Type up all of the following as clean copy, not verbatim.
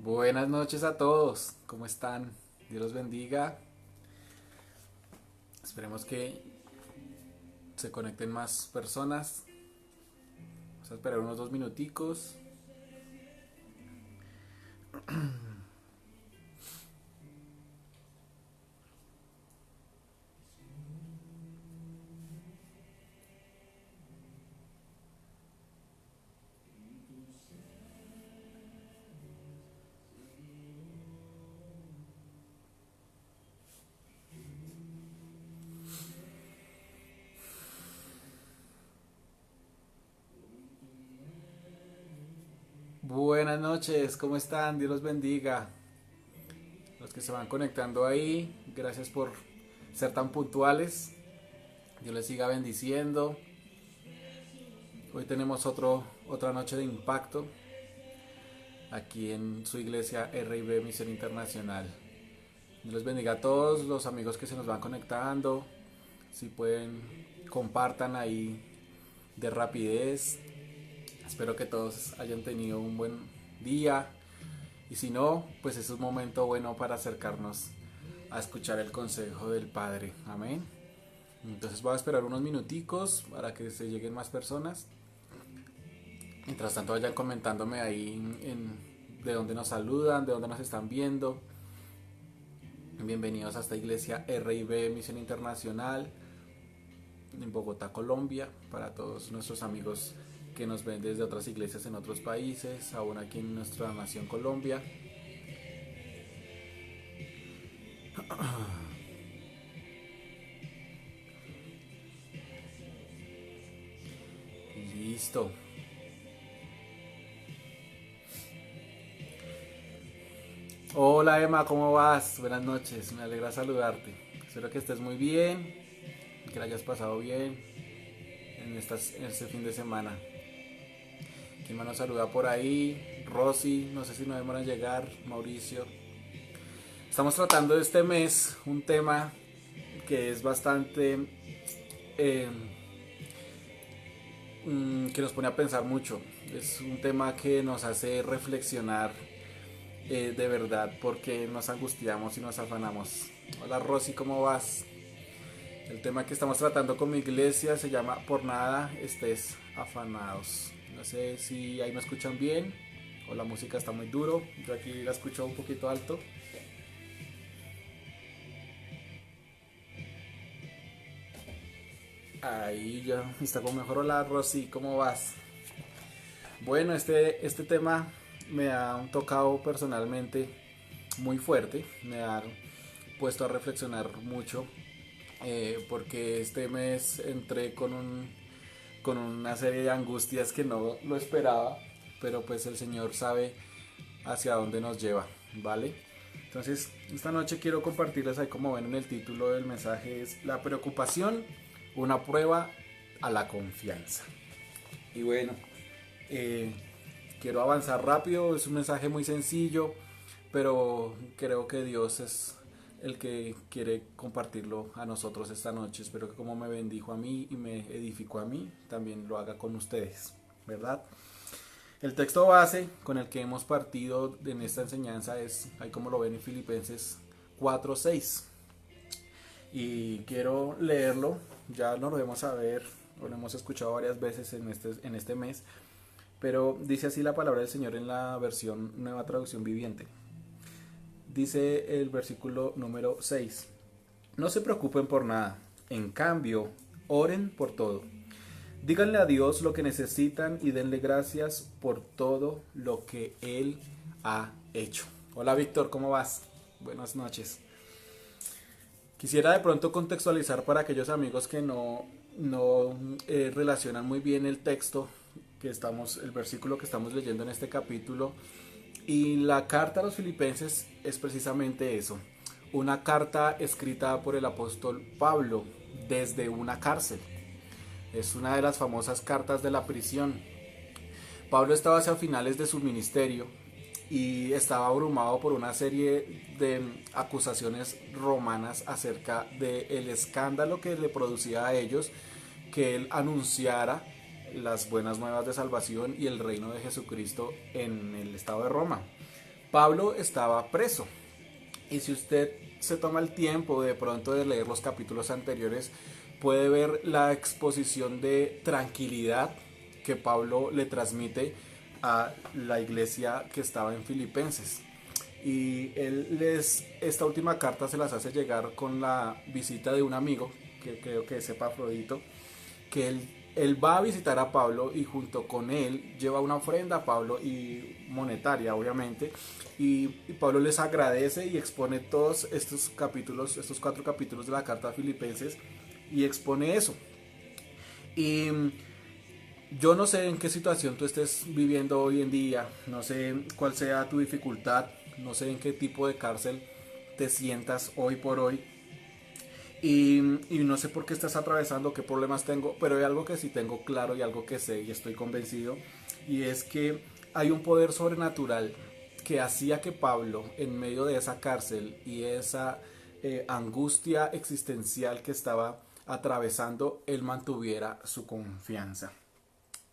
Buenas noches a todos, ¿cómo están? Dios los bendiga. Esperemos que se conecten más personas. Vamos a esperar unos 2 minuticos. Buenas noches, ¿cómo están? Dios los bendiga. Los que se van conectando ahí, gracias por ser tan puntuales. Dios les siga bendiciendo. Hoy tenemos otra noche de impacto aquí en su iglesia R&B Misión Internacional. Dios les bendiga a todos los amigos que se nos van conectando. Si pueden, compartan ahí de rapidez. Espero que todos hayan tenido un buen día. Y si no, pues es un momento bueno para acercarnos a escuchar el consejo del Padre. Amén. Entonces voy a esperar unos minuticos para que se lleguen más personas. Mientras tanto vayan comentándome ahí de dónde nos saludan, de dónde nos están viendo. Bienvenidos a esta iglesia R&B Misión Internacional en Bogotá, Colombia, para todos nuestros amigos que nos ven desde otras iglesias en otros países, aún aquí en nuestra nación Colombia. Listo. Hola Emma, ¿cómo vas? Buenas noches, me alegra saludarte. Espero que estés muy bien, que la hayas pasado bien en este fin de semana. ¿Quién más nos saluda por ahí? Rosy, no sé si nos demoran llegar, Mauricio. Estamos tratando este mes un tema que es bastante... eh, que nos pone a pensar mucho. Es un tema que nos hace reflexionar de verdad porque nos angustiamos y nos afanamos. Hola Rosy, ¿cómo vas? El tema que estamos tratando con mi iglesia se llama Por nada estés afanados. No sé si ahí me escuchan bien o la música está muy duro. Yo aquí la escucho un poquito alto. Ahí ya está como mejor. Hola Rosy, ¿cómo vas? Bueno, este tema me ha tocado personalmente muy fuerte, me ha puesto a reflexionar mucho porque este mes entré con una serie de angustias que no lo esperaba, pero pues el Señor sabe hacia dónde nos lleva, ¿vale? Entonces, esta noche quiero compartirles ahí, como ven en el título del mensaje, es la preocupación, una prueba a la confianza. Y bueno, eh, quiero avanzar rápido, es un mensaje muy sencillo, pero creo que Dios es el que quiere compartirlo a nosotros esta noche. Espero que como me bendijo a mí y me edificó a mí, también lo haga con ustedes, ¿verdad? El texto base con el que hemos partido en esta enseñanza es, ahí como lo ven en Filipenses 4:6. Y quiero leerlo, ya no lo vamos a ver, lo hemos escuchado varias veces en este mes, pero dice así la palabra del Señor en la versión Nueva Traducción Viviente. Dice el versículo número 6. No se preocupen por nada, en cambio, oren por todo. Díganle a Dios lo que necesitan y denle gracias por todo lo que Él ha hecho. Hola Víctor, ¿cómo vas? Buenas noches. Quisiera de pronto contextualizar para aquellos amigos que no relacionan muy bien el texto el versículo que estamos leyendo en este capítulo. Y la carta a los filipenses es precisamente eso, una carta escrita por el apóstol Pablo desde una cárcel. Es una de las famosas cartas de la prisión. Pablo estaba hacia finales de su ministerio y estaba abrumado por una serie de acusaciones romanas acerca del escándalo que le producía a ellos que él anunciara las buenas nuevas de salvación y el reino de Jesucristo en el estado de Roma. Pablo estaba preso. Y si usted se toma el tiempo de pronto de leer los capítulos anteriores, puede ver la exposición de tranquilidad que Pablo le transmite a la iglesia que estaba en Filipenses. Y esta última carta se las hace llegar con la visita de un amigo, que creo que es Epafrodito, que él va a visitar a Pablo y junto con él lleva una ofrenda a Pablo, y monetaria obviamente, y Pablo les agradece y expone todos estos capítulos, estos 4 capítulos de la carta a Filipenses, y expone eso. Y yo no sé en qué situación tú estés viviendo hoy en día, no sé cuál sea tu dificultad, no sé en qué tipo de cárcel te sientas hoy por hoy, y no sé por qué estás atravesando, qué problemas tengo, pero hay algo que sí tengo claro y algo que sé y estoy convencido, y es que hay un poder sobrenatural que hacía que Pablo, en medio de esa cárcel y esa angustia existencial que estaba atravesando, él mantuviera su confianza.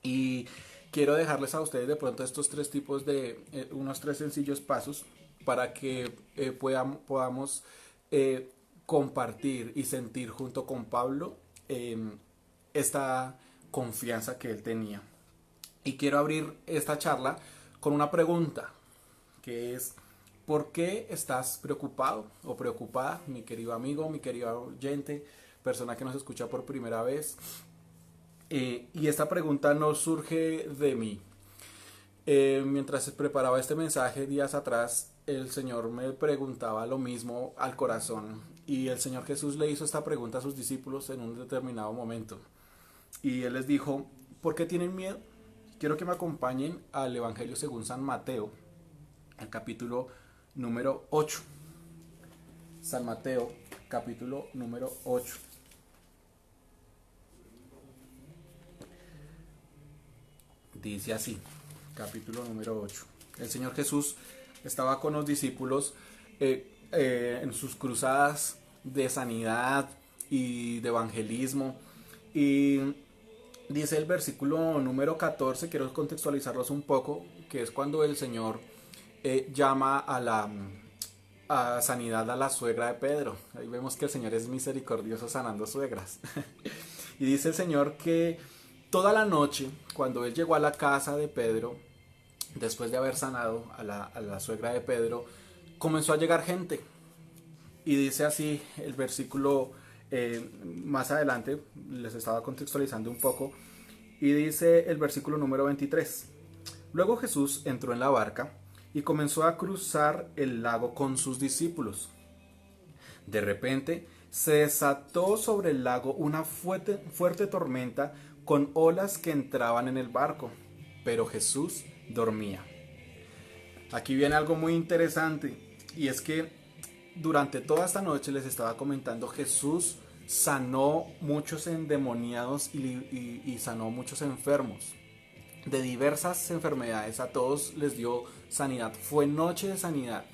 Y quiero dejarles a ustedes de pronto estos 3 tipos de, unos 3 sencillos pasos para que podamos eh, compartir y sentir junto con Pablo esta confianza que él tenía. Y quiero abrir esta charla con una pregunta, que es: ¿por qué estás preocupado o preocupada, mi querido amigo, mi querido oyente, persona que nos escucha por primera vez? Y esta pregunta no surge de mí. Mientras preparaba este mensaje días atrás, el Señor me preguntaba lo mismo al corazón. Y el Señor Jesús le hizo esta pregunta a sus discípulos en un determinado momento. Y Él les dijo: ¿por qué tienen miedo? Quiero que me acompañen al Evangelio según San Mateo, al capítulo número 8. San Mateo, capítulo número 8. Dice así, capítulo número 8. El Señor Jesús estaba con los discípulos en sus cruzadas de sanidad y de evangelismo. Y dice el versículo número 14, quiero contextualizarlos un poco, que es cuando el Señor llama a sanidad a la suegra de Pedro. Ahí vemos que el Señor es misericordioso sanando suegras. Y dice el Señor que toda la noche, cuando él llegó a la casa de Pedro, después de haber sanado a la suegra de Pedro, comenzó a llegar gente. Y dice así el versículo más adelante, les estaba contextualizando un poco, y dice el versículo número 23. Luego Jesús entró en la barca y comenzó a cruzar el lago con sus discípulos. De repente se desató sobre el lago una fuerte tormenta con olas que entraban en el barco, pero Jesús dormía. Aquí viene algo muy interesante, y es que durante toda esta noche les estaba comentando, Jesús sanó muchos endemoniados y sanó muchos enfermos de diversas enfermedades. A todos les dio sanidad. Fue noche de sanidad.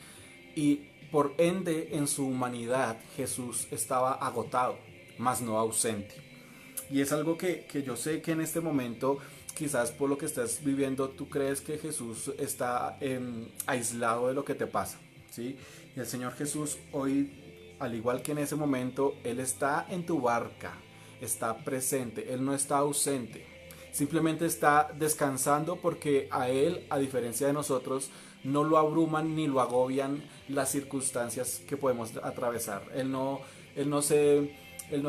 Y por ende, en su humanidad, Jesús estaba agotado, mas no ausente. Y es algo que yo sé que en este momento, quizás por lo que estás viviendo, tú crees que Jesús está aislado de lo que te pasa, ¿sí? Y el Señor Jesús hoy, al igual que en ese momento, Él está en tu barca, está presente, Él no está ausente. Simplemente está descansando, porque a Él, a diferencia de nosotros, no lo abruman ni lo agobian las circunstancias que podemos atravesar. Él no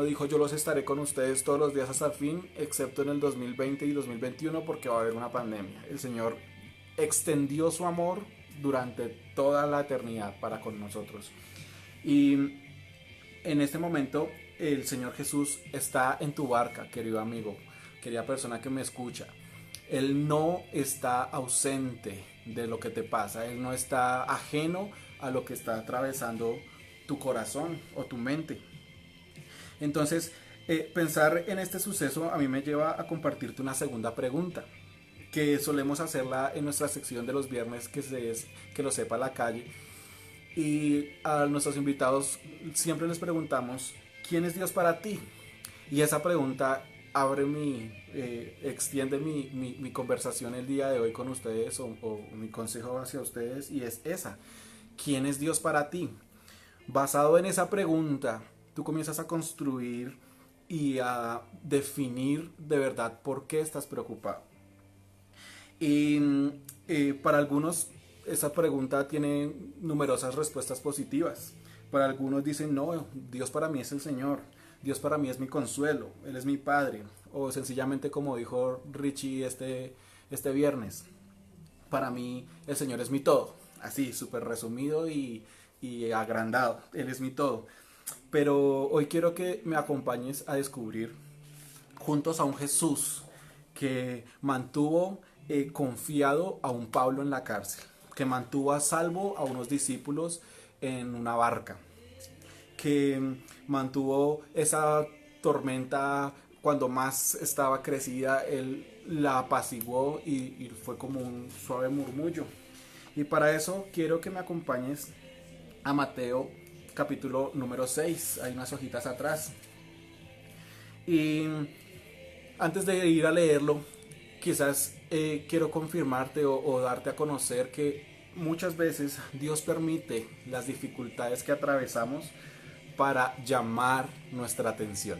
dijo: yo los estaré con ustedes todos los días hasta el fin, excepto en el 2020 y 2021 porque va a haber una pandemia. El Señor extendió su amor durante toda la eternidad para con nosotros. Y en este momento el Señor Jesús está en tu barca, querido amigo, querida persona que me escucha. Él no está ausente de lo que te pasa. Él no está ajeno a lo que está atravesando tu corazón o tu mente. Entonces, pensar en este suceso a mí me lleva a compartirte una segunda pregunta, que solemos hacerla en nuestra sección de los viernes, que lo sepa la calle. Y a nuestros invitados siempre les preguntamos: ¿quién es Dios para ti? Y esa pregunta extiende mi conversación el día de hoy con ustedes o mi consejo hacia ustedes, y es esa: ¿quién es Dios para ti? Basado en esa pregunta, tú comienzas a construir y a definir de verdad por qué estás preocupado. Y para algunos esa pregunta tiene numerosas respuestas positivas. Para algunos dicen, no, Dios para mí es el Señor, Dios para mí es mi consuelo, Él es mi Padre. O sencillamente, como dijo Richie este viernes, para mí el Señor es mi todo. Así, súper resumido y agrandado, Él es mi todo. Pero hoy quiero que me acompañes a descubrir juntos a un Jesús que mantuvo confiado a un Pablo en la cárcel, que mantuvo a salvo a unos discípulos en una barca, que mantuvo esa tormenta cuando más estaba crecida, él la apaciguó y fue como un suave murmullo. Y para eso quiero que me acompañes a Mateo capítulo número 6, hay unas hojitas atrás. Y antes de ir a leerlo, quizás quiero confirmarte o darte a conocer que muchas veces Dios permite las dificultades que atravesamos para llamar nuestra atención.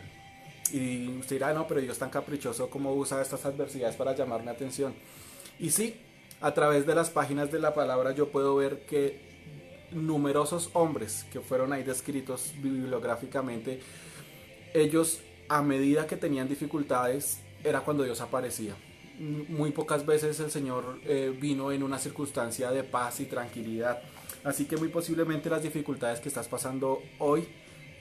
Y usted dirá, no, pero Dios tan caprichoso, ¿cómo usa estas adversidades para llamar mi atención? Y sí, a través de las páginas de la palabra yo puedo ver que numerosos hombres que fueron ahí descritos bibliográficamente, ellos, a medida que tenían dificultades, era cuando Dios aparecía. Muy pocas veces el Señor vino en una circunstancia de paz y tranquilidad. Así que muy posiblemente las dificultades que estás pasando hoy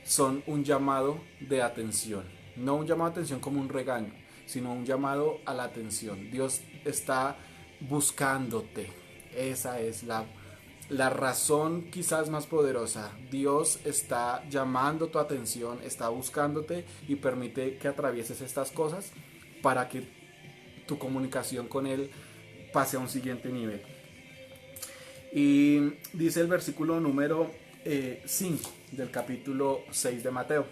son un llamado de atención. No un llamado de atención como un regaño, sino un llamado a la atención. Dios está buscándote. Esa es la razón quizás más poderosa. Dios está llamando tu atención, está buscándote y permite que atravieses estas cosas para que tu comunicación con Él pase a un siguiente nivel. Y dice el versículo número 5 del capítulo 6 de Mateo.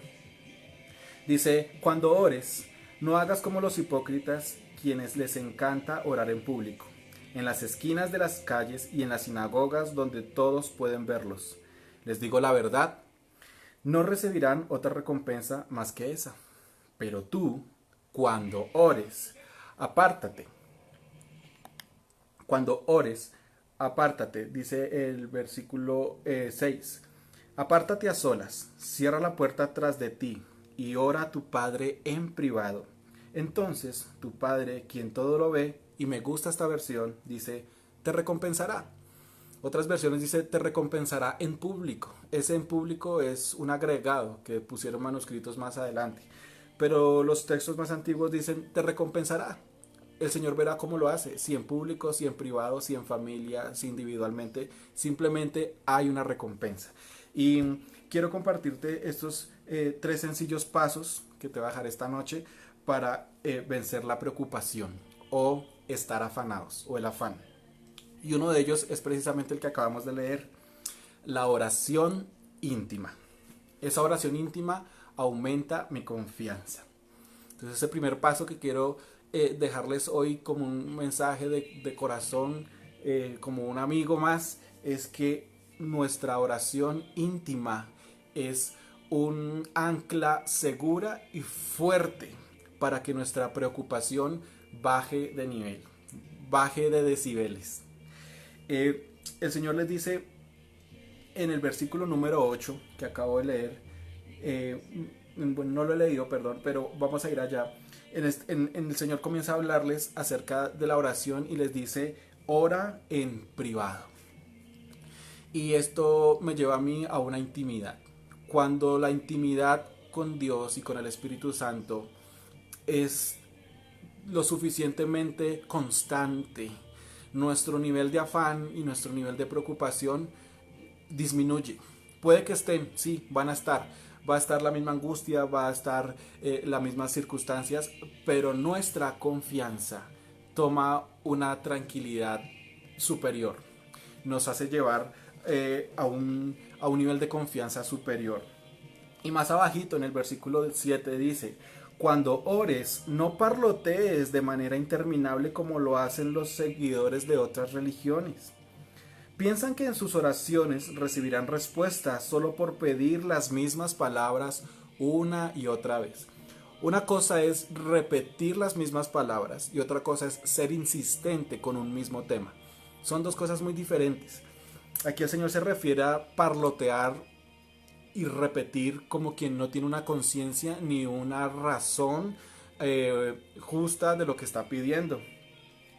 Dice, cuando ores, no hagas como los hipócritas, quienes les encanta orar en público, en las esquinas de las calles y en las sinagogas donde todos pueden verlos. Les digo la verdad, no recibirán otra recompensa más que esa. Pero tú, cuando ores, apártate. Cuando ores, apártate, dice el versículo 6. Apártate a solas, cierra la puerta tras de ti y ora a tu Padre en privado. Entonces tu Padre, quien todo lo ve, y me gusta esta versión, dice, te recompensará. Otras versiones dice, te recompensará en público. Ese en público es un agregado que pusieron manuscritos más adelante. Pero los textos más antiguos dicen, te recompensará. El Señor verá cómo lo hace, si en público, si en privado, si en familia, si individualmente. Simplemente hay una recompensa. Y quiero compartirte estos 3 sencillos pasos que te voy a dejar esta noche para vencer la preocupación o estar afanados o el afán. Y uno de ellos es precisamente el que acabamos de leer, la oración íntima. Esa oración íntima aumenta mi confianza. Entonces ese primer paso que quiero dejarles hoy como un mensaje de corazón, como un amigo más, es que nuestra oración íntima es un ancla segura y fuerte para que nuestra preocupación baje de nivel, baje de decibeles. El Señor les dice en el versículo número 8 que acabo de leer, bueno, no lo he leído, perdón, pero vamos a ir allá. El Señor comienza a hablarles acerca de la oración y les dice, ora en privado. Y esto me lleva a mí a una intimidad. Cuando la intimidad con Dios y con el Espíritu Santo es lo suficientemente constante, nuestro nivel de afán y nuestro nivel de preocupación disminuye. Puede que estén, sí, van a estar. Va a estar la misma angustia, va a estar las mismas circunstancias, pero nuestra confianza toma una tranquilidad superior. Nos hace llevar a un nivel de confianza superior. Y más abajito en el versículo 7 dice, Cuando ores, no parlotees de manera interminable como lo hacen los seguidores de otras religiones. Piensan que en sus oraciones recibirán respuesta solo por pedir las mismas palabras una y otra vez. Una cosa es repetir las mismas palabras y otra cosa es ser insistente con un mismo tema. Son dos cosas muy diferentes. Aquí el Señor se refiere a parlotear y repetir como quien no tiene una conciencia ni una razón justa de lo que está pidiendo.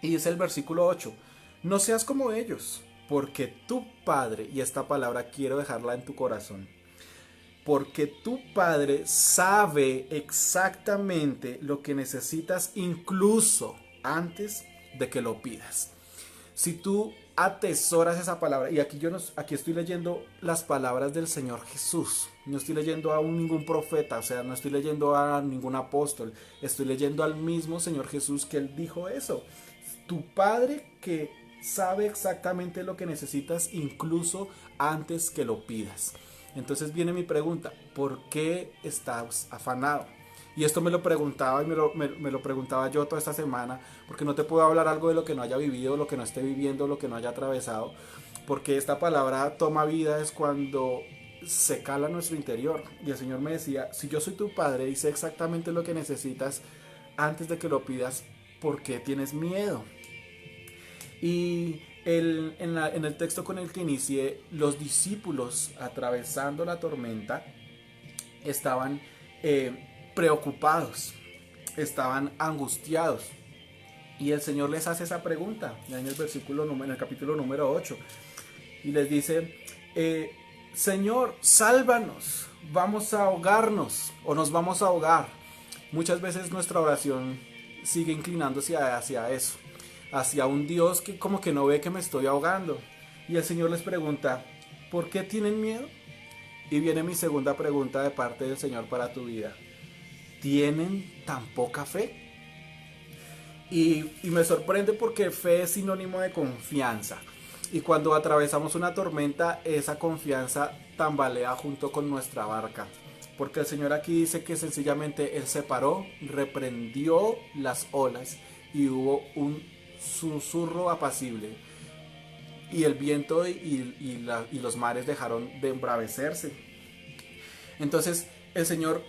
Y dice el versículo 8, no seas como ellos, porque tu Padre, y esta palabra quiero dejarla en tu corazón, porque tu Padre sabe exactamente lo que necesitas incluso antes de que lo pidas. Si tú atesoras esa palabra, y aquí estoy leyendo las palabras del Señor Jesús, no estoy leyendo a ningún profeta, o sea, no estoy leyendo a ningún apóstol, estoy leyendo al mismo Señor Jesús que Él dijo eso. Tu Padre que sabe exactamente lo que necesitas incluso antes que lo pidas. Entonces viene mi pregunta, ¿por qué estás afanado? Y esto me lo preguntaba y me lo preguntaba yo toda esta semana, porque no te puedo hablar algo de lo que no haya vivido, lo que no esté viviendo, lo que no haya atravesado, porque esta palabra toma vida es cuando se cala nuestro interior. Y el Señor me decía, si yo soy tu Padre y sé exactamente lo que necesitas antes de que lo pidas, ¿por qué tienes miedo? Y en el texto con el que inicié, los discípulos atravesando la tormenta estaban preocupados, estaban angustiados. Y el Señor les hace esa pregunta en en el capítulo número 8. Y les dice, Señor, sálvanos, vamos a ahogarnos o nos vamos a ahogar. Muchas veces nuestra oración sigue inclinándose hacia eso, hacia un Dios que como que no ve que me estoy ahogando. Y el Señor les pregunta, ¿por qué tienen miedo? Y viene mi segunda pregunta de parte del Señor para tu vida. ¿Tienen tan poca fe? Y me sorprende porque fe es sinónimo de confianza. Y cuando atravesamos una tormenta, esa confianza tambalea junto con nuestra barca. Porque el Señor aquí dice que sencillamente Él se paró, reprendió las olas y hubo un susurro apacible. Y el viento y los mares dejaron de embravecerse. Entonces el Señor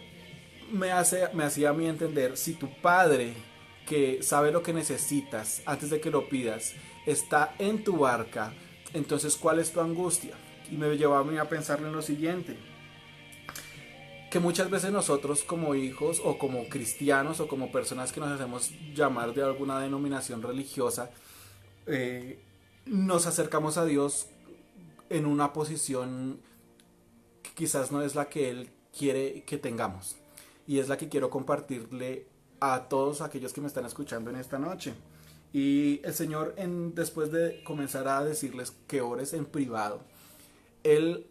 me hacía a mí entender, si tu Padre, que sabe lo que necesitas antes de que lo pidas, está en tu barca, entonces ¿cuál es tu angustia? Y me llevaba a mí a pensar en lo siguiente, que muchas veces nosotros como hijos o como cristianos o como personas que nos hacemos llamar de alguna denominación religiosa, nos acercamos a Dios en una posición que quizás no es la que Él quiere que tengamos. Y es la que quiero compartirle a todos aquellos que me están escuchando en esta noche. Y el Señor, después de comenzar a decirles que ores en privado, Él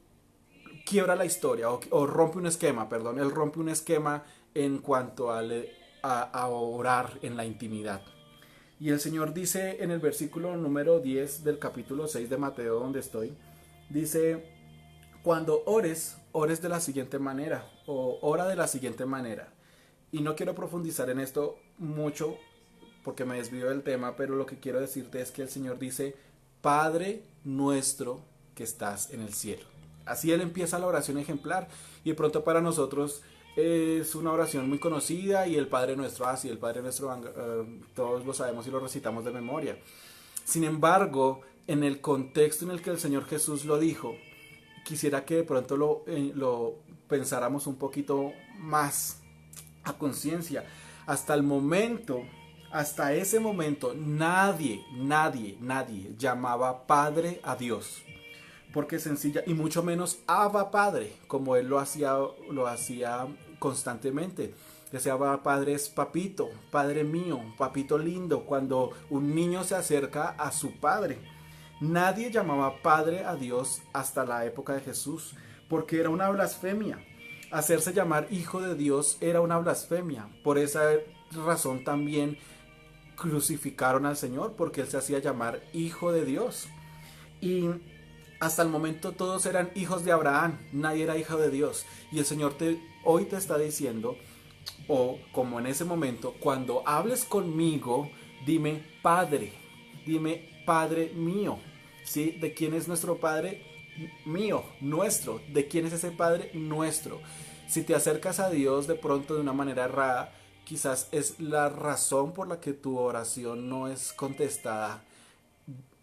quiebra la historia o rompe un esquema, perdón, Él rompe un esquema en cuanto a orar en la intimidad. Y el Señor dice en el versículo número 10 del capítulo 6 de Mateo, donde estoy, dice, cuando ores de la siguiente manera, o ora de la siguiente manera. Y no quiero profundizar en esto mucho porque me desvío del tema, pero lo que quiero decirte es que el Señor dice, Padre nuestro que estás en el cielo. Así Él empieza la oración ejemplar, y de pronto para nosotros es una oración muy conocida, y el Padre Nuestro, así el Padre Nuestro, todos lo sabemos y lo recitamos de memoria. Sin embargo, en el contexto en el que el Señor Jesús lo dijo, quisiera que de pronto lo pensáramos un poquito más a conciencia. Hasta ese momento, nadie llamaba Padre a Dios. Porque sencilla, y mucho menos Abba Padre, como Él lo hacía constantemente. Ese Abba Padre es papito, Padre mío, papito lindo, cuando un niño se acerca a su padre. Nadie llamaba Padre a Dios hasta la época de Jesús, porque era una blasfemia. Hacerse llamar Hijo de Dios era una blasfemia. Por esa razón también crucificaron al Señor, porque Él se hacía llamar Hijo de Dios. Y hasta el momento todos eran hijos de Abraham, nadie era hijo de Dios. Y el Señor hoy te está diciendo O como en ese momento, cuando hables conmigo, dime Padre mío. ¿Sí? ¿De quién es nuestro Padre? Mío, nuestro. ¿De quién es ese Padre? Nuestro. Si te acercas a Dios de pronto de una manera errada, quizás es la razón por la que tu oración no es contestada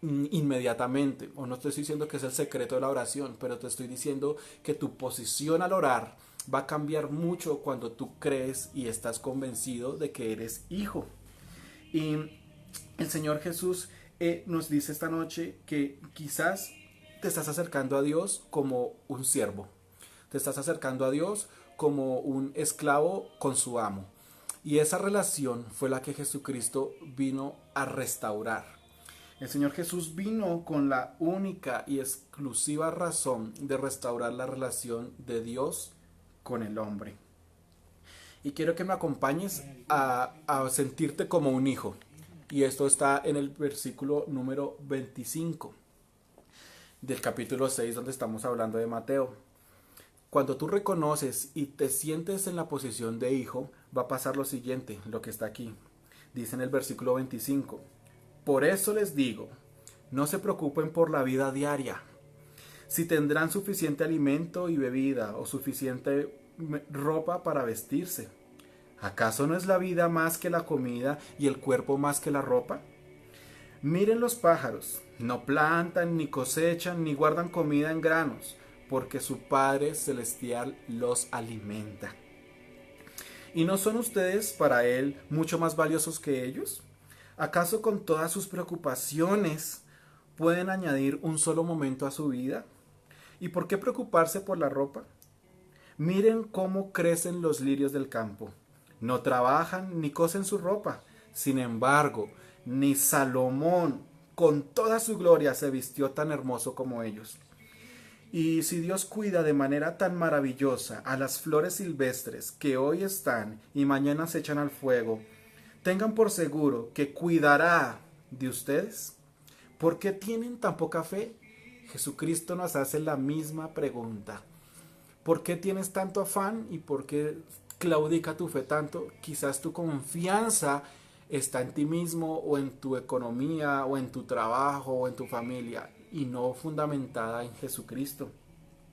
inmediatamente. O no te estoy diciendo que es el secreto de la oración, pero te estoy diciendo que tu posición al orar va a cambiar mucho cuando tú crees y estás convencido de que eres hijo. Y el Señor Jesús nos dice esta noche que quizás te estás acercando a Dios como un siervo. Te estás acercando a Dios como un esclavo con su amo. Y esa relación fue la que Jesucristo vino a restaurar. El Señor Jesús vino con la única y exclusiva razón de restaurar la relación de Dios con el hombre. Y quiero que me acompañes a sentirte como un hijo. Y esto está en el versículo número 25 del capítulo 6, donde estamos hablando de Mateo. Cuando tú reconoces y te sientes en la posición de hijo, va a pasar lo siguiente, lo que está aquí. Dice en el versículo 25: por eso les digo, no se preocupen por la vida diaria, si tendrán suficiente alimento y bebida o suficiente ropa para vestirse. ¿Acaso no es la vida más que la comida y el cuerpo más que la ropa? Miren los pájaros, no plantan, ni cosechan, ni guardan comida en granos, porque su Padre Celestial los alimenta. ¿Y no son ustedes para Él mucho más valiosos que ellos? ¿Acaso con todas sus preocupaciones pueden añadir un solo momento a su vida? ¿Y por qué preocuparse por la ropa? Miren cómo crecen los lirios del campo. No trabajan ni cosen su ropa. Sin embargo, ni Salomón, con toda su gloria, se vistió tan hermoso como ellos. Y si Dios cuida de manera tan maravillosa a las flores silvestres que hoy están y mañana se echan al fuego, tengan por seguro que cuidará de ustedes. ¿Por qué tienen tan poca fe? Jesucristo nos hace la misma pregunta. ¿Por qué tienes tanto afán y por qué claudica tu fe tanto? Quizás tu confianza está en ti mismo o en tu economía o en tu trabajo o en tu familia y no fundamentada en Jesucristo.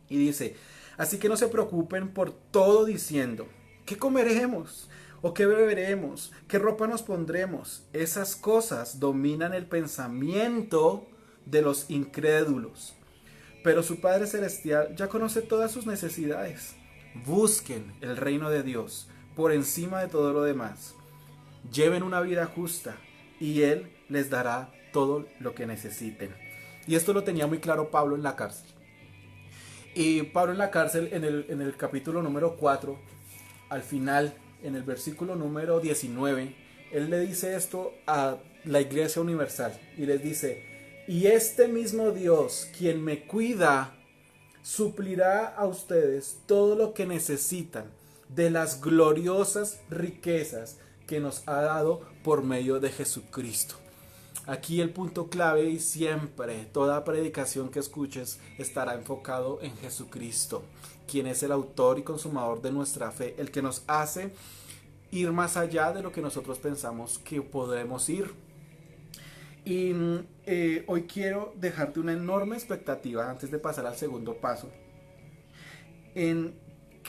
Y dice, así que no se preocupen por todo diciendo, ¿qué comeremos? ¿O qué beberemos? ¿Qué ropa nos pondremos? Esas cosas dominan el pensamiento de los incrédulos. Pero su Padre Celestial ya conoce todas sus necesidades. Busquen el reino de Dios por encima de todo lo demás. Lleven una vida justa y Él les dará todo lo que necesiten. Y esto lo tenía muy claro Pablo en la cárcel. Y Pablo en la cárcel, en el capítulo número 4, al final, en el versículo número 19, él le dice esto a la Iglesia Universal y les dice, y este mismo Dios, quien me cuida, suplirá a ustedes todo lo que necesitan de las gloriosas riquezas que nos ha dado por medio de Jesucristo. Aquí el punto clave y siempre toda predicación que escuches estará enfocado en Jesucristo, quien es el autor y consumador de nuestra fe, el que nos hace ir más allá de lo que nosotros pensamos que podemos ir. Y hoy quiero dejarte una enorme expectativa antes de pasar al segundo paso, en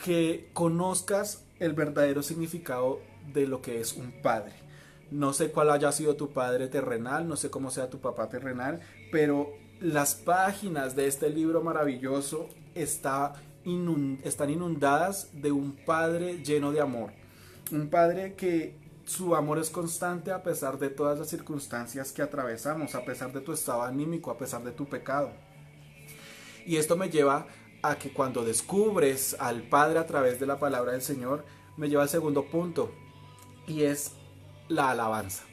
que conozcas el verdadero significado de lo que es un padre. No sé cuál haya sido tu padre terrenal, no sé cómo sea tu papá terrenal, pero las páginas de este libro maravilloso están inundadas de un padre lleno de amor. Un padre que su amor es constante a pesar de todas las circunstancias que atravesamos, a pesar de tu estado anímico, a pesar de tu pecado. Y esto me lleva a que cuando descubres al Padre a través de la palabra del Señor, me lleva al segundo punto, y es la alabanza.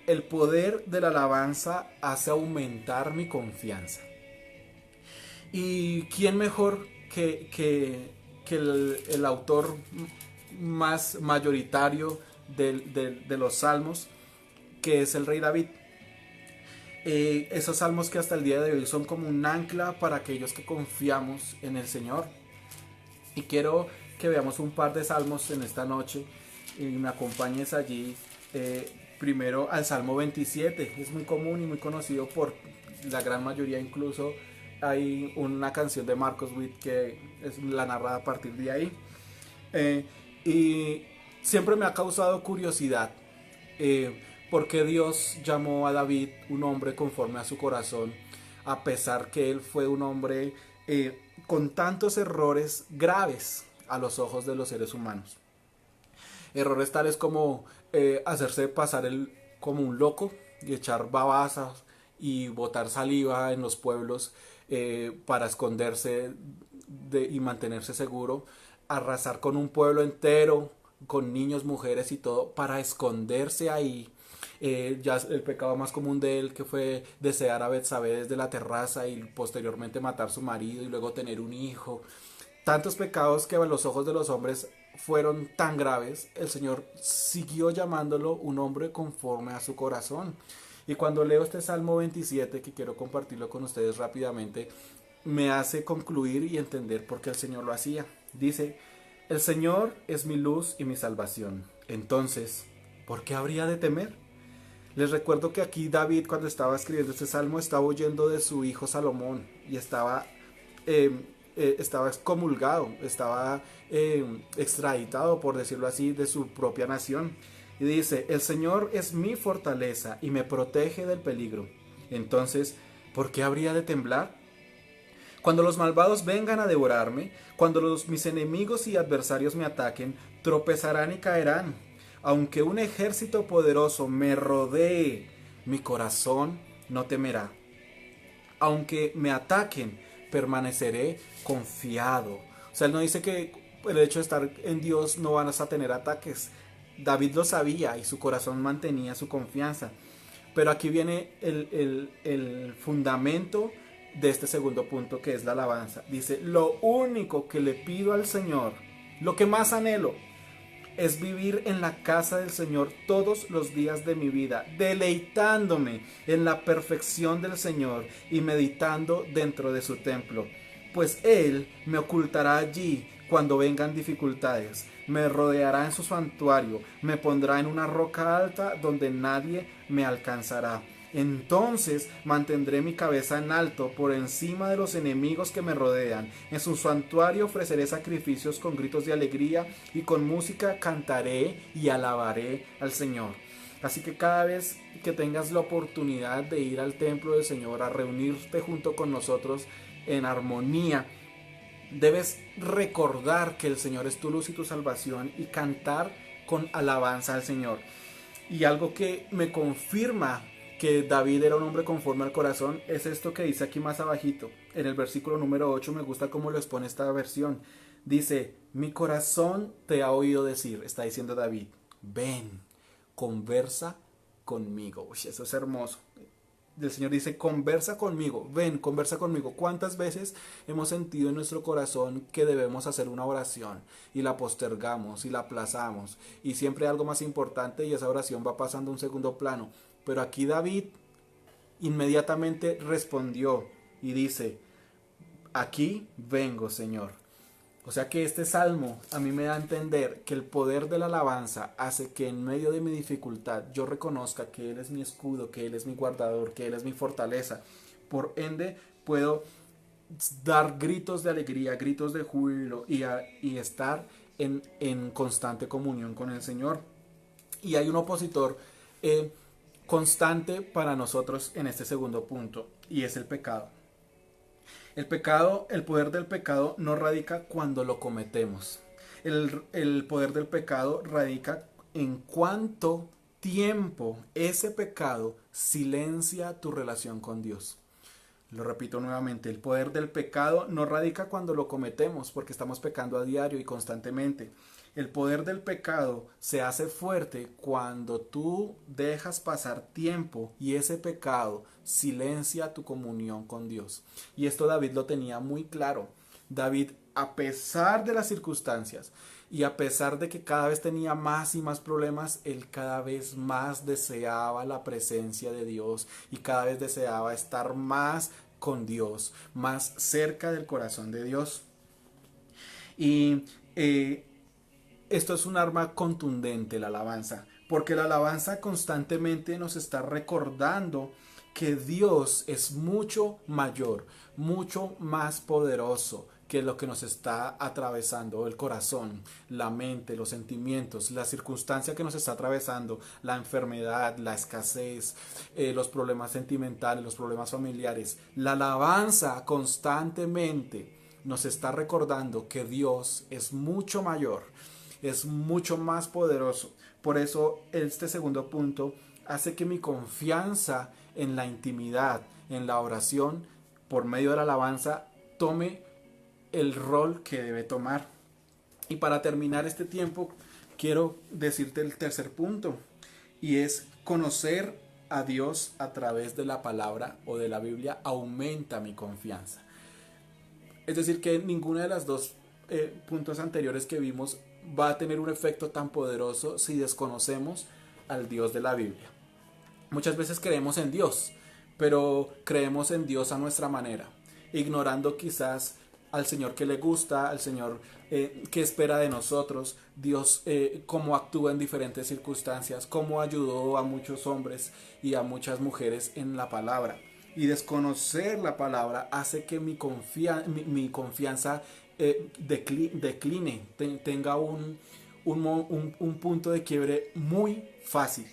El poder de la alabanza hace aumentar mi confianza. ¿Y quién mejor que el autor más mayoritario de los salmos, que es el rey David? Esos salmos que hasta el día de hoy son como un ancla para aquellos que confiamos en el Señor. Y quiero que veamos un par de salmos en esta noche y me acompañes allí primero al Salmo 27. Es muy común y muy conocido por la gran mayoría, incluso hay una canción de Marcos Witt que es la narrada a partir de ahí. Eh, y siempre me ha causado curiosidad por qué Dios llamó a David un hombre conforme a su corazón, a pesar que él fue un hombre con tantos errores graves a los ojos de los seres humanos. Errores tales como hacerse pasar como un loco y echar babasas y botar saliva en los pueblos para esconderse y mantenerse seguro, arrasar con un pueblo entero, con niños, mujeres y todo, para esconderse ahí. Ya el pecado más común de él, que fue desear a Betsabé desde la terraza y posteriormente matar a su marido y luego tener un hijo. Tantos pecados que a los ojos de los hombres fueron tan graves, el Señor siguió llamándolo un hombre conforme a su corazón. Y cuando leo este Salmo 27, que quiero compartirlo con ustedes rápidamente, me hace concluir y entender por qué el Señor lo hacía. Dice: el Señor es mi luz y mi salvación. Entonces, ¿por qué habría de temer? Les recuerdo que aquí David, cuando estaba escribiendo este salmo, estaba huyendo de su hijo Salomón y estaba excomulgado, estaba extraditado, por decirlo así, de su propia nación. Y dice: el Señor es mi fortaleza y me protege del peligro. Entonces, ¿por qué habría de temblar? Cuando los malvados vengan a devorarme, cuando mis enemigos y adversarios me ataquen, tropezarán y caerán. Aunque un ejército poderoso me rodee, mi corazón no temerá. Aunque me ataquen, permaneceré confiado. O sea, él no dice que el hecho de estar en Dios no van a tener ataques. David lo sabía y su corazón mantenía su confianza. Pero aquí viene el fundamento de este segundo punto, que es la alabanza. Dice: lo único que le pido al Señor, lo que más anhelo, es vivir en la casa del Señor todos los días de mi vida, deleitándome en la perfección del Señor y meditando dentro de su templo. Pues Él me ocultará allí cuando vengan dificultades, me rodeará en su santuario, me pondrá en una roca alta donde nadie me alcanzará. Entonces mantendré mi cabeza en alto por encima de los enemigos que me rodean. En su santuario ofreceré sacrificios con gritos de alegría y con música cantaré y alabaré al Señor. Así que cada vez que tengas la oportunidad de ir al templo del Señor, a reunirte junto con nosotros en armonía, debes recordar que el Señor es tu luz y tu salvación y cantar con alabanza al Señor. Y algo que me confirma que David era un hombre conforme al corazón es esto que dice aquí más abajito, en el versículo número 8. Me gusta cómo lo expone esta versión. Dice: mi corazón te ha oído decir, está diciendo David, ven, conversa conmigo. Uy, eso es hermoso. El Señor dice: conversa conmigo, ven, conversa conmigo. ¿Cuántas veces hemos sentido en nuestro corazón que debemos hacer una oración y la postergamos y la aplazamos, y siempre hay algo más importante y esa oración va pasando a un segundo plano? Pero aquí David inmediatamente respondió y dice: aquí vengo, Señor. O sea que este salmo a mí me da a entender que el poder de la alabanza hace que en medio de mi dificultad yo reconozca que Él es mi escudo, que Él es mi guardador, que Él es mi fortaleza. Por ende puedo dar gritos de alegría, gritos de júbilo y estar en constante comunión con el Señor. Y hay un opositor constante para nosotros en este segundo punto, y es el pecado. El pecado, el poder del pecado no radica cuando lo cometemos. El poder del pecado radica en cuánto tiempo ese pecado silencia tu relación con Dios. Lo repito nuevamente: el poder del pecado no radica cuando lo cometemos, porque estamos pecando a diario y constantemente. El poder del pecado se hace fuerte cuando tú dejas pasar tiempo y ese pecado silencia tu comunión con Dios. Y esto David lo tenía muy claro. David, a pesar de las circunstancias y a pesar de que cada vez tenía más y más problemas, él cada vez más deseaba la presencia de Dios y cada vez deseaba estar más con Dios, más cerca del corazón de Dios. Y esto es un arma contundente, la alabanza, porque la alabanza constantemente nos está recordando que Dios es mucho mayor, mucho más poderoso que lo que nos está atravesando el corazón, la mente, los sentimientos, la circunstancia que nos está atravesando, la enfermedad, la escasez, los problemas sentimentales, los problemas familiares. La alabanza constantemente nos está recordando que Dios es mucho mayor, es mucho más poderoso. Por eso este segundo punto hace que mi confianza en la intimidad, en la oración, por medio de la alabanza, tome el rol que debe tomar. Y para terminar este tiempo, quiero decirte el tercer punto, y es conocer a Dios a través de la palabra o de la Biblia aumenta mi confianza. Es decir, que ninguno de los dos puntos anteriores que vimos va a tener un efecto tan poderoso si desconocemos al Dios de la Biblia. Muchas veces creemos en Dios, pero creemos en Dios a nuestra manera, ignorando quizás al Señor que le gusta, al Señor que espera de nosotros, Dios cómo actúa en diferentes circunstancias, cómo ayudó a muchos hombres y a muchas mujeres en la palabra. Y desconocer la palabra hace que mi confianza decline, tenga un punto de quiebre muy fácil.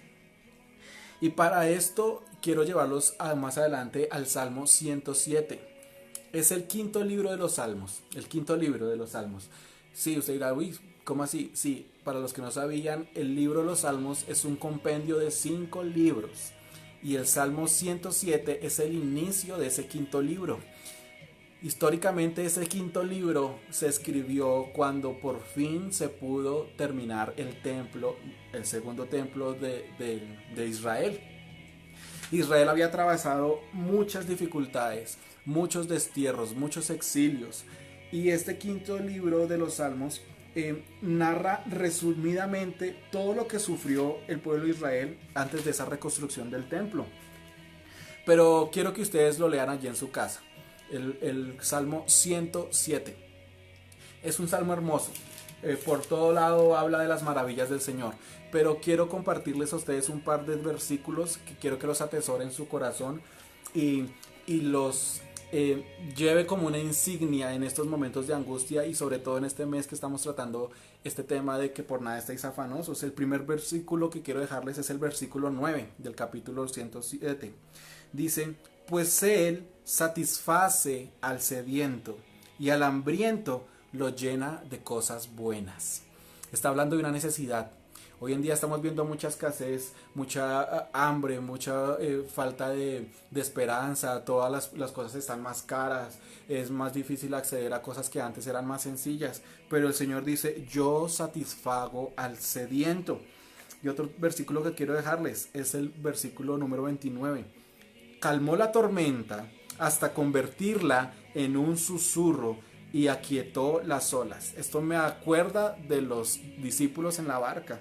Y para esto quiero llevarlos más adelante al Salmo 107. Es el quinto libro de los Salmos. El quinto libro de los Salmos. Sí, usted dirá, uy, ¿cómo así? Sí, para los que no sabían, el libro de los Salmos es un compendio de 5 libros. Y el Salmo 107 es el inicio de ese quinto libro. Históricamente ese quinto libro se escribió cuando por fin se pudo terminar el templo, el segundo templo de Israel. Israel había atravesado muchas dificultades, muchos destierros, muchos exilios. Y este quinto libro de los Salmos narra resumidamente todo lo que sufrió el pueblo de Israel antes de esa reconstrucción del templo. Pero quiero que ustedes lo lean allí en su casa. El Salmo 107. Es un salmo hermoso. Por todo lado habla de las maravillas del Señor. Pero quiero compartirles a ustedes un par de versículos que quiero que los atesore en su corazón y los lleve como una insignia en estos momentos de angustia y sobre todo en este mes que estamos tratando este tema de que por nada estáis afanosos. El primer versículo que quiero dejarles es el versículo 9 del capítulo 107. Dice: pues Él satisface al sediento y al hambriento lo llena de cosas buenas. Está hablando de una necesidad. Hoy en día estamos viendo mucha escasez, mucha hambre, mucha falta de esperanza, todas las cosas están más caras, es más difícil acceder a cosas que antes eran más sencillas, pero el Señor dice: yo satisfago al sediento. Y otro versículo que quiero dejarles es el versículo número 29. Calmó la tormenta hasta convertirla en un susurro y aquietó las olas. Esto me acuerda de los discípulos en la barca.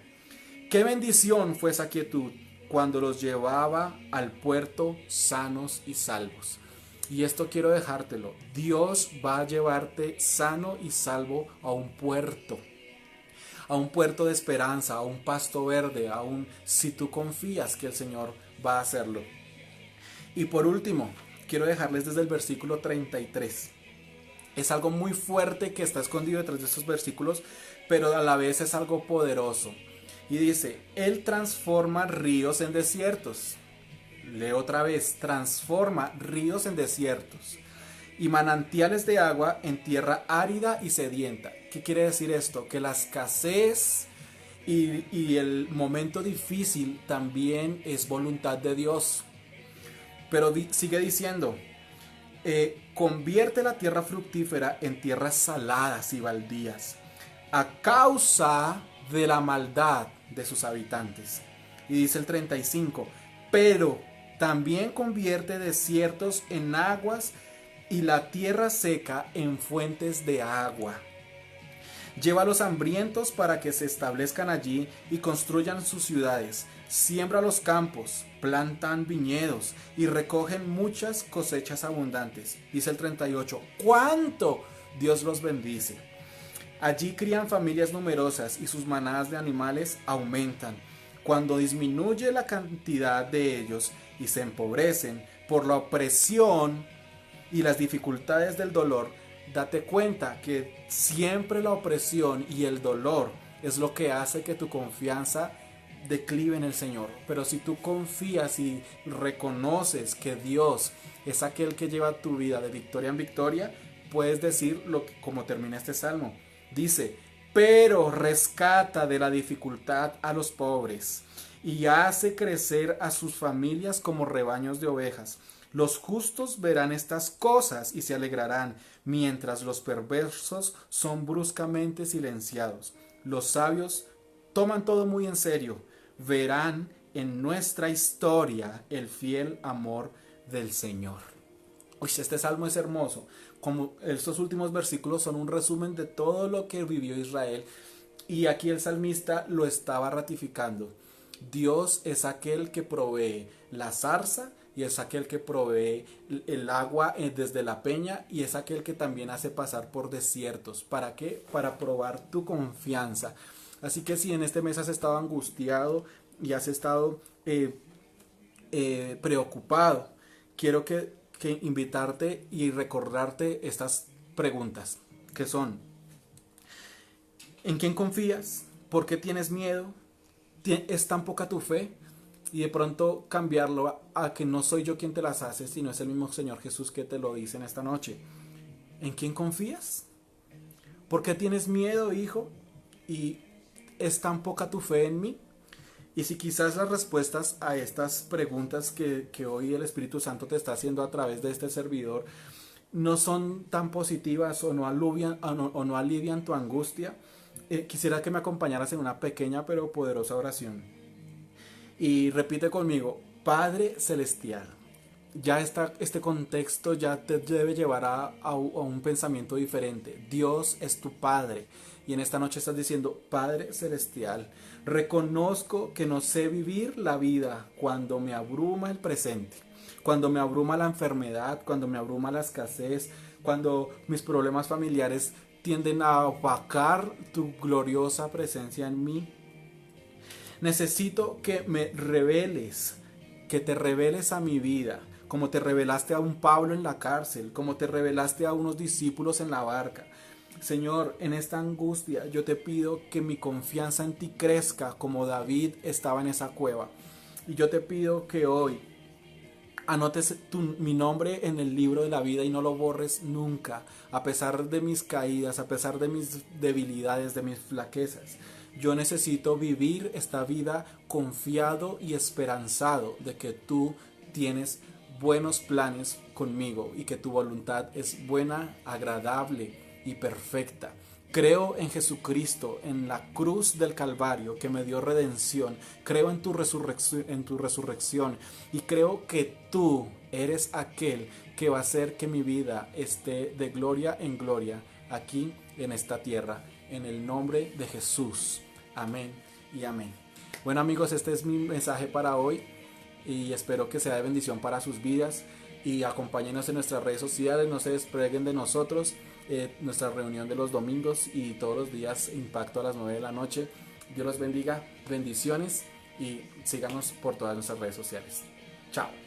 Qué bendición fue esa quietud cuando los llevaba al puerto sanos y salvos. Y esto quiero dejártelo. Dios va a llevarte sano y salvo a un puerto de esperanza, a un pasto verde, si tú confías que el Señor va a hacerlo. Y por último, quiero dejarles desde el versículo 33. Es algo muy fuerte que está escondido detrás de estos versículos, pero a la vez es algo poderoso. Y dice: Él transforma ríos en desiertos. Leo otra vez: transforma ríos en desiertos y manantiales de agua en tierra árida y sedienta. ¿Qué quiere decir esto? Que la escasez y el momento difícil también es voluntad de Dios. Pero sigue diciendo: convierte la tierra fructífera en tierras saladas y baldías a causa de la maldad de sus habitantes. Y dice el 35: pero también convierte desiertos en aguas y la tierra seca en fuentes de agua. Lleva a los hambrientos para que se establezcan allí y construyan sus ciudades. Siembra los campos, plantan viñedos y recogen muchas cosechas abundantes. Dice el 38: ¡cuánto Dios los bendice! Allí crían familias numerosas y sus manadas de animales aumentan. Cuando disminuye la cantidad de ellos y se empobrecen por la opresión y las dificultades del dolor, date cuenta que siempre la opresión y el dolor es lo que hace que tu confianza declive en el Señor. Pero si tú confías y reconoces que Dios es aquel que lleva tu vida de victoria en victoria, puedes decir como termina este salmo. Dice, pero rescata de la dificultad a los pobres y hace crecer a sus familias como rebaños de ovejas. Los justos verán estas cosas y se alegrarán, mientras los perversos son bruscamente silenciados. Los sabios toman todo muy en serio. Verán en nuestra historia el fiel amor del Señor. Uy, este salmo es hermoso. Como estos últimos versículos son un resumen de todo lo que vivió Israel. Y aquí el salmista lo estaba ratificando. Dios es aquel que provee la zarza y es aquel que provee el agua desde la peña y es aquel que también hace pasar por desiertos. ¿Para qué? Para probar tu confianza. Así que si en este mes has estado angustiado y has estado preocupado, quiero que invitarte y recordarte estas preguntas, que son: ¿en quién confías? ¿Por qué tienes miedo? ¿Es tan poca tu fe? Y de pronto cambiarlo a que no soy yo quien te las hace, sino es el mismo Señor Jesús que te lo dice en esta noche. ¿En quién confías? ¿Por qué tienes miedo, hijo? ¿Y es tan poca tu fe en mí? Y si quizás las respuestas a estas preguntas que hoy el Espíritu Santo te está haciendo a través de este servidor no son tan positivas o no alivian tu angustia, quisiera que me acompañaras en una pequeña pero poderosa oración. Y repite conmigo: Padre Celestial. Ya este contexto ya te debe llevar a un pensamiento diferente. Dios es tu Padre. Y en esta noche estás diciendo: Padre Celestial, reconozco que no sé vivir la vida cuando me abruma el presente, cuando me abruma la enfermedad, cuando me abruma la escasez, cuando mis problemas familiares tienden a opacar tu gloriosa presencia en mí. Necesito que me reveles, que te reveles a mi vida, como te revelaste a un Pablo en la cárcel, como te revelaste a unos discípulos en la barca. Señor, en esta angustia yo te pido que mi confianza en ti crezca como David estaba en esa cueva. Y yo te pido que hoy anotes mi nombre en el libro de la vida y no lo borres nunca, a pesar de mis caídas, a pesar de mis debilidades, de mis flaquezas. Yo necesito vivir esta vida confiado y esperanzado de que tú tienes buenos planes conmigo y que tu voluntad es buena, agradable y perfecta. Creo en Jesucristo, en la cruz del Calvario que me dio redención. Creo en tu resurrección y creo que tú eres aquel que va a hacer que mi vida esté de gloria en gloria aquí en esta tierra. En el nombre de Jesús. Amén y amén. Bueno, amigos, este es mi mensaje para hoy y espero que sea de bendición para sus vidas. Y acompáñenos en nuestras redes sociales, no se despeguen de nosotros. Nuestra reunión de los domingos y todos los días Impacto a las 9 de la noche. Dios los bendiga, bendiciones y síganos por todas nuestras redes sociales. Chao.